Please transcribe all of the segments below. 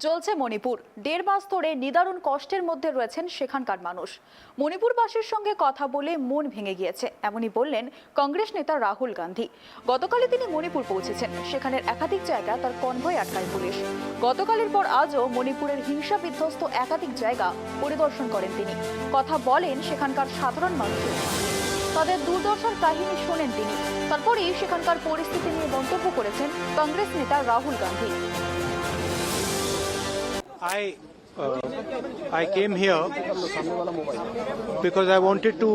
জ্বলছে মণিপুর। 1.5 মাস ধরে নিদারুণ কষ্টের মধ্যে রয়েছেন সেখানকার মানুষ। মণিপুরবাসীর সঙ্গে কথা বলে মন ভেঙে গিয়েছে, এমনই বললেন কংগ্রেস নেতা রাহুল গান্ধী। গতকালই তিনি মণিপুর পৌঁছেছেন। সেখানের একাধিক জায়গা তার কনভয় আটকায় পুলিশ। গতকালের পর আজও মণিপুরের হিংসা বিধ্বস্ত একাধিক জায়গা পরিদর্শন করেন তিনি। কথা বলেন সেখানকার সাধারণ মানুষের, তাদের দুর্দশার কাহিনী শোনেন তিনি। তারপরেই সেখানকার পরিস্থিতি নিয়ে মন্তব্য করেছেন কংগ্রেস নেতা Rahul Gandhi. I came here because I wanted to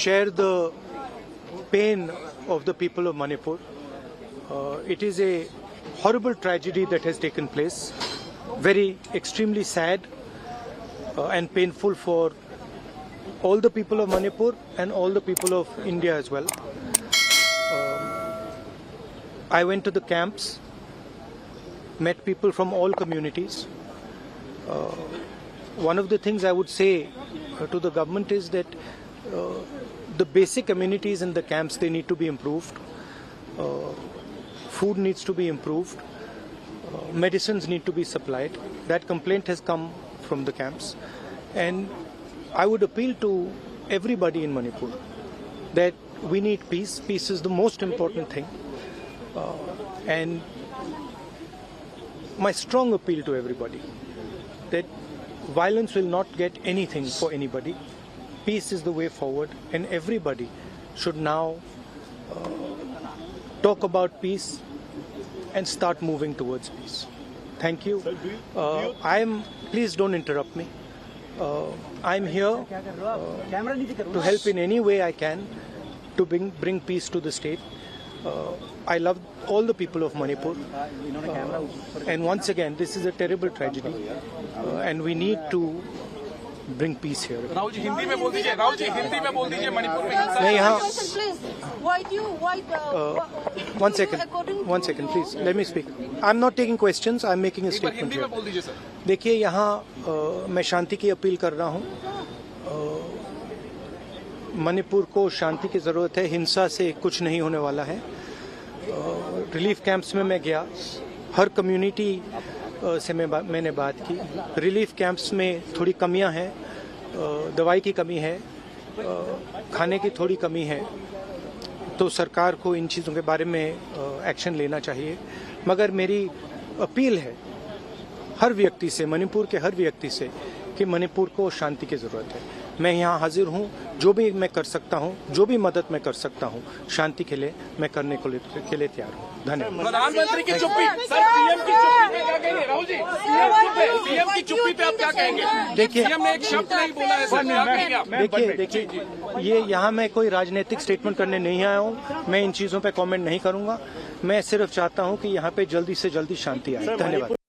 share the pain of the people of Manipur. It is a horrible tragedy that has taken place, very extremely sad and painful for all the people of Manipur and all the people of India as well. I went to the camps, met people from all communities. One of the things I would say to the government is that the basic amenities in the camps, they need to be improved. Food needs to be improved. Medicines need to be supplied. That complaint has come from the camps. And I would appeal to everybody in Manipur that we need peace. Peace is the most important thing. And my strong appeal to everybody that violence will not get anything for anybody. Peace is the way forward, and everybody should now talk about peace and start moving towards peace. Thank you. Please don't interrupt me. I'm here to help in any way I can to bring peace to the state. I love all the people of Manipur, and once again, this is a terrible tragedy, and we need to bring peace here. Rahul ji Hindi में बोल दीजिए, राहुल जी हिंदी में बोल दीजिए, मणिपुर में हिंसा मैं यहाँ one second please, let me speak. I'm not taking questions, I'm making a statement Hindi में बोल दीजिए सर। देखिए, यहाँ मैं शांति की अपील कर रहा हूँ। मणिपुर को शांति की ज़रूरत है, हिंसा से कुछ नहीं होने वाला है। रिलीफ कैंप्स में मैं गया, हर कम्युनिटी से मैंने बात की। रिलीफ कैंप्स में थोड़ी कमियां हैं, दवाई की कमी है, खाने की थोड़ी कमी है, तो सरकार को इन चीज़ों के बारे में एक्शन लेना चाहिए। मगर मेरी अपील है हर व्यक्ति से, मणिपुर के हर व्यक्ति से, कि मणिपुर को शांति की ज़रूरत है। मैं यहाँ हाजिर हूँ, जो भी मैं कर सकता हूँ, जो भी मदद मैं कर सकता हूँ शांति के लिए, मैं करने के लिए तैयार हूँ। धन्यवाद। प्रधानमंत्री की चुप्पी, सर पीएम की चुप्पी पे क्या कहेंगे राहुल जी? पीएम की चुप्पी पे आप क्या कहेंगे? देखिए, पीएम ने एक शब्द नहीं बोला है सर, क्या कहेंगे आप? देखिए ये यहाँ मैं कोई राजनीतिक स्टेटमेंट करने नहीं आया हूँ, मैं इन चीज़ों पे कमेंट नहीं करूँगा। मैं सिर्फ चाहता हूँ कि यहाँ पे जल्दी से जल्दी शांति आए। धन्यवाद।